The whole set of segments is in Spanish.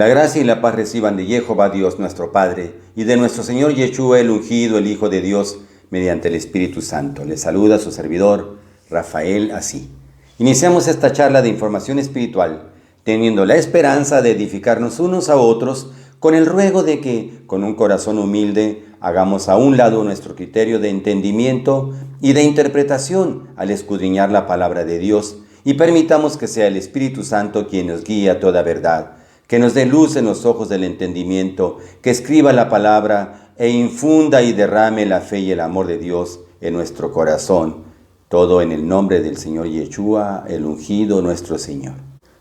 La gracia y la paz reciban de Jehová Dios nuestro Padre y de nuestro Señor Yeshua el ungido, el Hijo de Dios, mediante el Espíritu Santo. Les saluda su servidor, Rafael Así. Iniciamos esta charla de información espiritual, teniendo la esperanza de edificarnos unos a otros, con el ruego de que, con un corazón humilde, hagamos a un lado nuestro criterio de entendimiento y de interpretación al escudriñar la palabra de Dios y permitamos que sea el Espíritu Santo quien nos guíe a toda verdad, que nos dé luz en los ojos del entendimiento, que escriba la palabra e infunda y derrame la fe y el amor de Dios en nuestro corazón. Todo en el nombre del Señor Yeshua, el ungido nuestro Señor.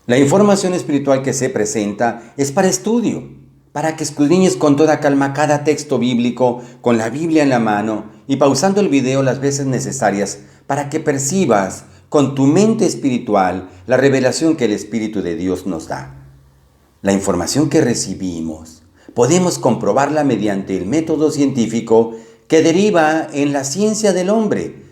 La información espiritual que se presenta es para estudio, para que escudriñes con toda calma cada texto bíblico, con la Biblia en la mano y pausando el video las veces necesarias para que percibas con tu mente espiritual la revelación que el Espíritu de Dios nos da. La información que recibimos podemos comprobarla mediante el método científico que deriva en la ciencia del hombre,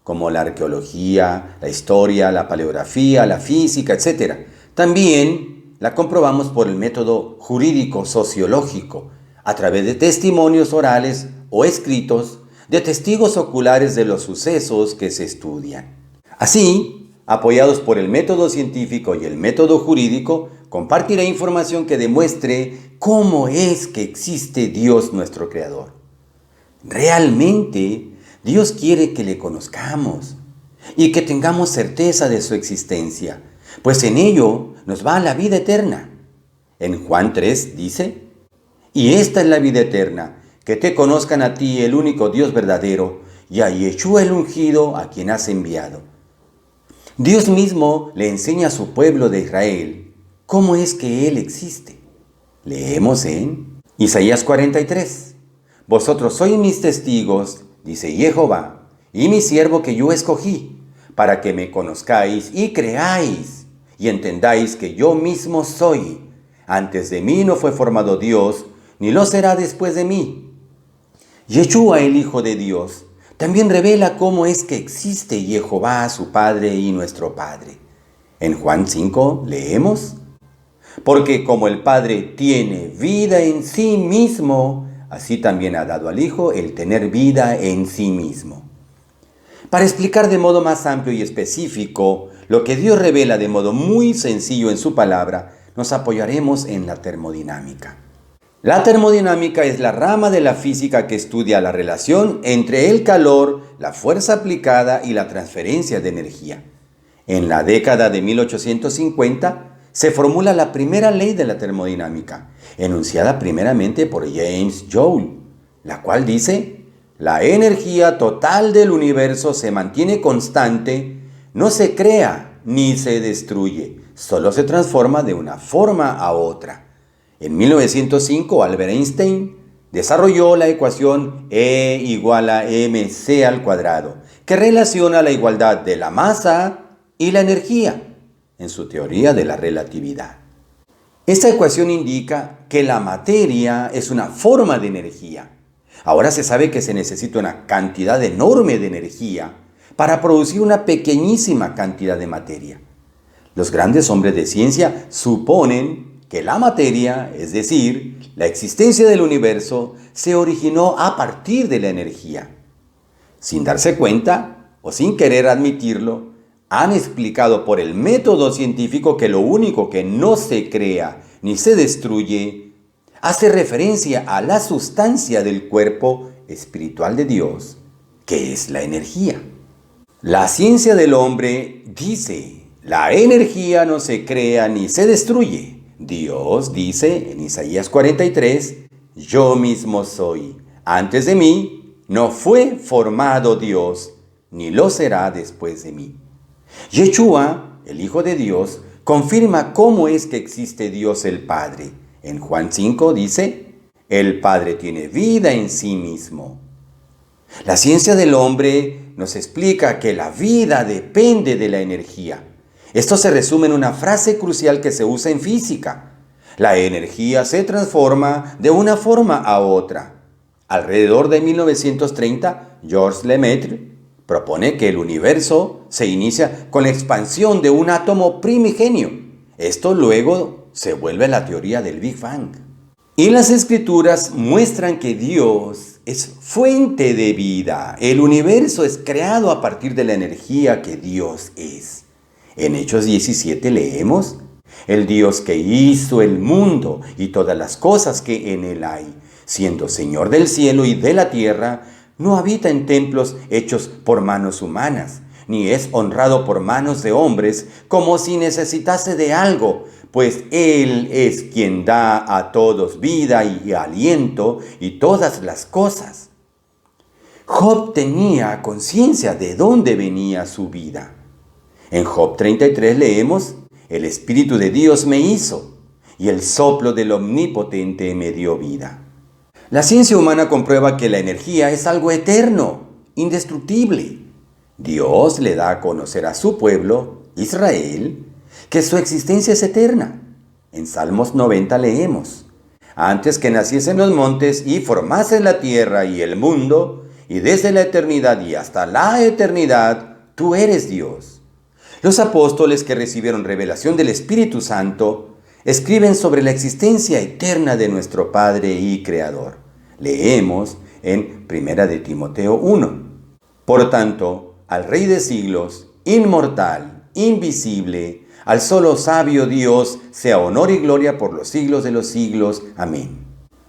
como la arqueología, la historia, la paleografía, la física, etc. También la comprobamos por el método jurídico-sociológico, a través de testimonios orales o escritos de testigos oculares de los sucesos que se estudian. Así, apoyados por el método científico y el método jurídico, compartiré información que demuestre cómo es que existe Dios nuestro Creador. Realmente, Dios quiere que le conozcamos y que tengamos certeza de su existencia, pues en ello nos va la vida eterna. En Juan 3 dice, y esta es la vida eterna, que te conozcan a ti, el único Dios verdadero, y a Yeshua el ungido, a quien has enviado. Dios mismo le enseña a su pueblo de Israel cómo es que Él existe. Leemos en Isaías 43. Vosotros sois mis testigos, dice Jehová, y mi siervo que yo escogí, para que me conozcáis y creáis, y entendáis que yo mismo soy. Antes de mí no fue formado Dios, ni lo será después de mí. Yeshua, el Hijo de Dios, también revela cómo es que existe Jehová, su Padre y nuestro Padre. En Juan 5 leemos, porque como el Padre tiene vida en sí mismo, así también ha dado al Hijo el tener vida en sí mismo. Para explicar de modo más amplio y específico lo que Dios revela de modo muy sencillo en su palabra, nos apoyaremos en la termodinámica. La termodinámica es la rama de la física que estudia la relación entre el calor, la fuerza aplicada y la transferencia de energía. En la década de 1850 se formula la primera ley de la termodinámica, enunciada primeramente por James Joule, la cual dice, la energía total del universo se mantiene constante, no se crea ni se destruye, solo se transforma de una forma a otra. En 1905, Albert Einstein desarrolló la ecuación E igual a mc al cuadrado, que relaciona la igualdad de la masa y la energía en su teoría de la relatividad. Esta ecuación indica que la materia es una forma de energía. Ahora se sabe que se necesita una cantidad enorme de energía para producir una pequeñísima cantidad de materia. Los grandes hombres de ciencia suponen que la materia, es decir, la existencia del universo, se originó a partir de la energía. Sin darse cuenta, o sin querer admitirlo, han explicado por el método científico que lo único que no se crea ni se destruye hace referencia a la sustancia del cuerpo espiritual de Dios, que es la energía. La ciencia del hombre dice, la energía no se crea ni se destruye. Dios dice en Isaías 43, yo mismo soy. Antes de mí no fue formado Dios, ni lo será después de mí. Yeshua, el Hijo de Dios, confirma cómo es que existe Dios el Padre. En Juan 5 dice, el Padre tiene vida en sí mismo. La ciencia del hombre nos explica que la vida depende de la energía. Esto se resume en una frase crucial que se usa en física. La energía se transforma de una forma a otra. Alrededor de 1930, Georges Lemaitre propone que el universo se inicia con la expansión de un átomo primigenio. Esto luego se vuelve la teoría del Big Bang. Y las escrituras muestran que Dios es fuente de vida. El universo es creado a partir de la energía que Dios es. En Hechos 17 leemos: el Dios que hizo el mundo y todas las cosas que en él hay, siendo Señor del cielo y de la tierra, no habita en templos hechos por manos humanas, ni es honrado por manos de hombres, como si necesitase de algo, pues Él es quien da a todos vida y aliento y todas las cosas. Job tenía conciencia de dónde venía su vida. En Job 33 leemos: el Espíritu de Dios me hizo, y el soplo del Omnipotente me dio vida. La ciencia humana comprueba que la energía es algo eterno, indestructible. Dios le da a conocer a su pueblo, Israel, que su existencia es eterna. En Salmos 90 leemos: antes que naciesen los montes y formasen la tierra y el mundo, y desde la eternidad y hasta la eternidad, tú eres Dios. Los apóstoles que recibieron revelación del Espíritu Santo escriben sobre la existencia eterna de nuestro Padre y Creador. Leemos en 1 de Timoteo 1. Por tanto, al Rey de siglos, inmortal, invisible, al solo sabio Dios, sea honor y gloria por los siglos de los siglos. Amén.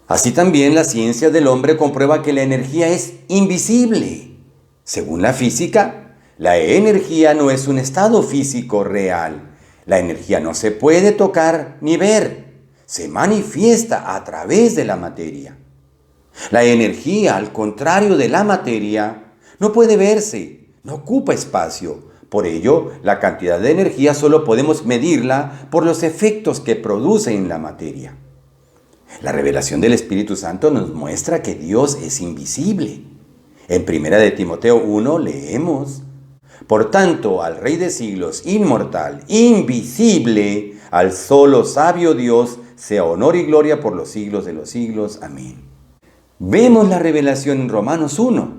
Así también la ciencia del hombre comprueba que la energía es invisible. Según la física, la energía no es un estado físico real. La energía no se puede tocar ni ver. Se manifiesta a través de la materia. La energía, al contrario de la materia, no puede verse, no ocupa espacio. Por ello, la cantidad de energía solo podemos medirla por los efectos que produce en la materia. La revelación del Espíritu Santo nos muestra que Dios es invisible. En 1 de Timoteo 1 leemos: por tanto, al Rey de siglos, inmortal, invisible, al solo sabio Dios, sea honor y gloria por los siglos de los siglos. Amén. Vemos la revelación en Romanos 1,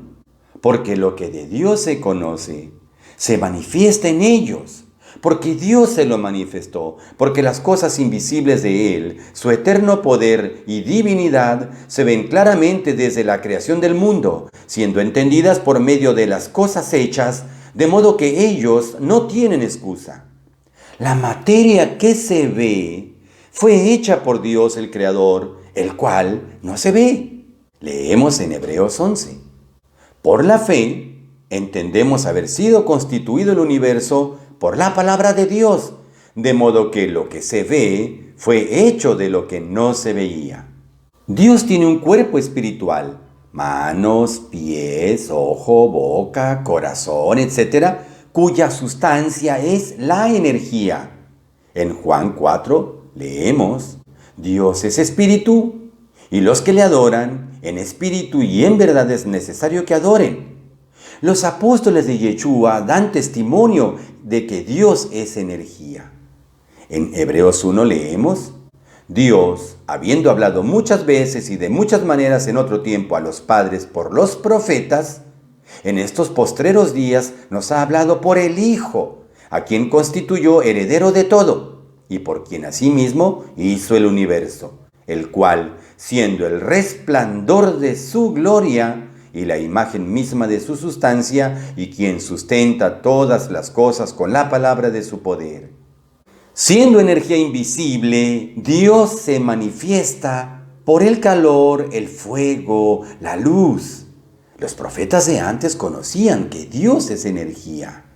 porque lo que de Dios se conoce, se manifiesta en ellos, porque Dios se lo manifestó, porque las cosas invisibles de Él, su eterno poder y divinidad, se ven claramente desde la creación del mundo, siendo entendidas por medio de las cosas hechas, de modo que ellos no tienen excusa. La materia que se ve fue hecha por Dios el Creador, el cual no se ve. Leemos en Hebreos 11. Por la fe, entendemos haber sido constituido el universo por la palabra de Dios, de modo que lo que se ve fue hecho de lo que no se veía. Dios tiene un cuerpo espiritual, manos, pies, ojo, boca, corazón, etc., cuya sustancia es la energía. En Juan 4 leemos: Dios es espíritu, y los que le adoran, en espíritu y en verdad es necesario que adoren. Los apóstoles de Yeshua dan testimonio de que Dios es energía. En Hebreos 1 leemos: Dios, habiendo hablado muchas veces y de muchas maneras en otro tiempo a los padres por los profetas, en estos postreros días nos ha hablado por el Hijo, a quien constituyó heredero de todo, y por quien asimismo hizo el universo, el cual, siendo el resplandor de su gloria y la imagen misma de su sustancia, y quien sustenta todas las cosas con la palabra de su poder. Siendo energía invisible, Dios se manifiesta por el calor, el fuego, la luz. Los profetas de antes conocían que Dios es energía.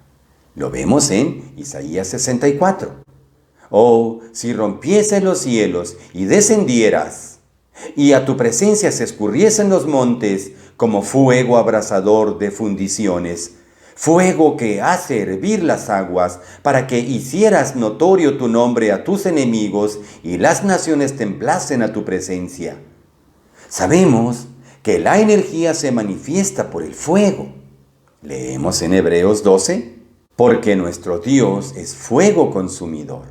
Lo vemos en Isaías 64. Oh, si rompiesen los cielos y descendieras, y a tu presencia se escurriesen los montes como fuego abrasador de fundiciones, fuego que hace hervir las aguas, para que hicieras notorio tu nombre a tus enemigos y las naciones temblasen a tu presencia. Sabemos que la energía se manifiesta por el fuego. Leemos en Hebreos 12, porque nuestro Dios es fuego consumidor.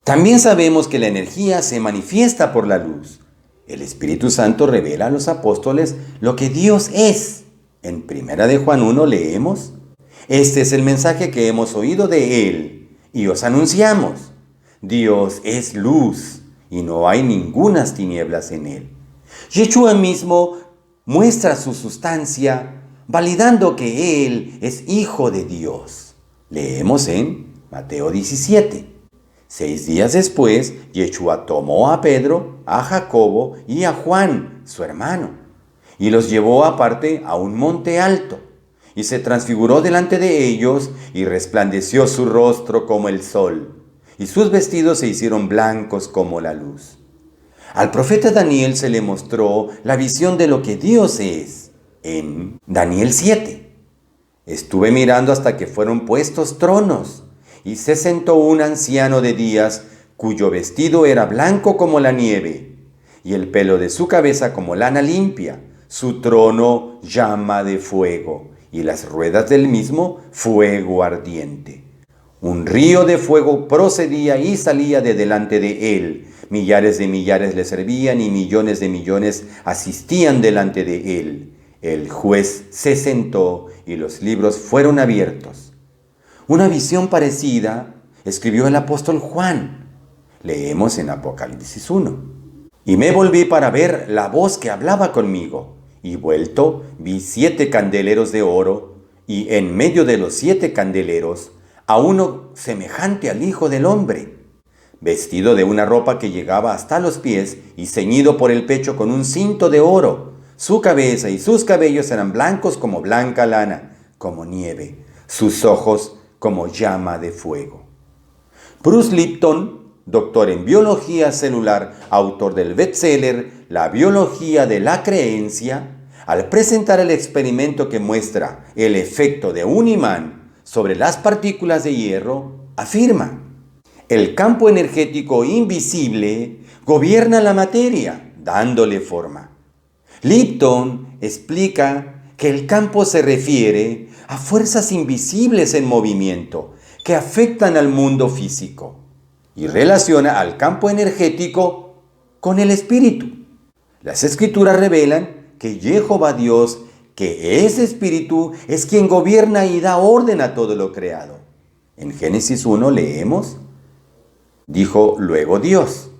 También sabemos que la energía se manifiesta por la luz. El Espíritu Santo revela a los apóstoles lo que Dios es. En 1 de Juan 1 leemos: este es el mensaje que hemos oído de Él y os anunciamos. Dios es luz y no hay ningunas tinieblas en él. Yeshua mismo muestra su sustancia, validando que él es hijo de Dios. Leemos en Mateo 17. 6 días después, Yeshua tomó a Pedro, a Jacobo y a Juan, su hermano, y los llevó aparte a un monte alto, y se transfiguró delante de ellos, y resplandeció su rostro como el sol, y sus vestidos se hicieron blancos como la luz. Al profeta Daniel se le mostró la visión de lo que Dios es, en Daniel 7. Estuve mirando hasta que fueron puestos tronos, y se sentó un anciano de días, cuyo vestido era blanco como la nieve, y el pelo de su cabeza como lana limpia, su trono llama de fuego, y las ruedas del mismo fuego ardiente. Un río de fuego procedía y salía de delante de él. Millares de millares le servían y millones de millones asistían delante de él. El juez se sentó y los libros fueron abiertos. Una visión parecida escribió el apóstol Juan. Leemos en Apocalipsis 1. Y me volví para ver la voz que hablaba conmigo, y vuelto vi 7 candeleros de oro, y en medio de los 7 candeleros a uno semejante al Hijo del Hombre, vestido de una ropa que llegaba hasta los pies y ceñido por el pecho con un cinto de oro. Su cabeza y sus cabellos eran blancos como blanca lana, como nieve, sus ojos como llama de fuego. Bruce Lipton, doctor en biología celular, autor del bestseller La biología de la creencia, al presentar el experimento que muestra el efecto de un imán sobre las partículas de hierro, afirma: el campo energético invisible gobierna la materia, dándole forma. Lipton explica que el campo se refiere a fuerzas invisibles en movimiento que afectan al mundo físico y relaciona al campo energético con el espíritu. Las escrituras revelan que Jehová Dios, que es espíritu, es quien gobierna y da orden a todo lo creado. En Génesis 1 leemos: dijo luego Dios: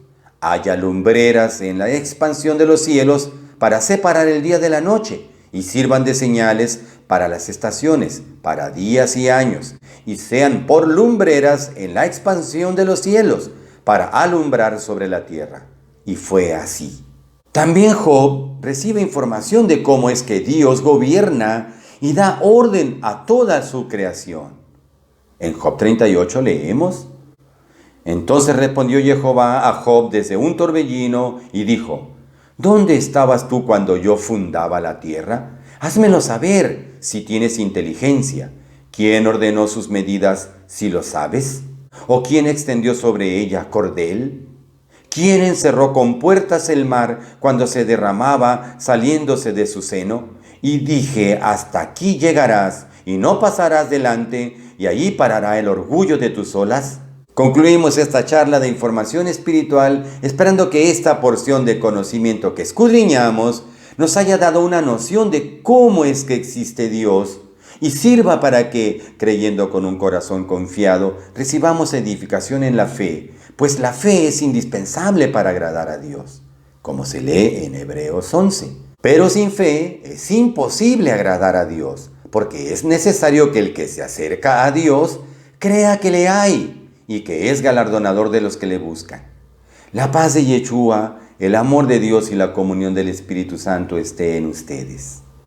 haya lumbreras en la expansión de los cielos para separar el día de la noche, y sirvan de señales para las estaciones, para días y años, y sean por lumbreras en la expansión de los cielos, para alumbrar sobre la tierra. Y fue así. También Job recibe información de cómo es que Dios gobierna y da orden a toda su creación. En Job 38 leemos: entonces respondió Jehová a Job desde un torbellino y dijo: ¿dónde estabas tú cuando yo fundaba la tierra? Házmelo saber, si tienes inteligencia. ¿Quién ordenó sus medidas, si lo sabes? ¿O quién extendió sobre ella cordel? ¿Quién encerró con puertas el mar cuando se derramaba saliéndose de su seno? Y dije: hasta aquí llegarás, y no pasarás delante, y allí parará el orgullo de tus olas. Concluimos esta charla de información espiritual esperando que esta porción de conocimiento que escudriñamos nos haya dado una noción de cómo es que existe Dios y sirva para que, creyendo con un corazón confiado, recibamos edificación en la fe, pues la fe es indispensable para agradar a Dios, como se lee en Hebreos 11. Pero sin fe es imposible agradar a Dios, porque es necesario que el que se acerca a Dios crea que le hay y que es galardonador de los que le buscan. La paz de Yeshua, el amor de Dios y la comunión del Espíritu Santo esté en ustedes.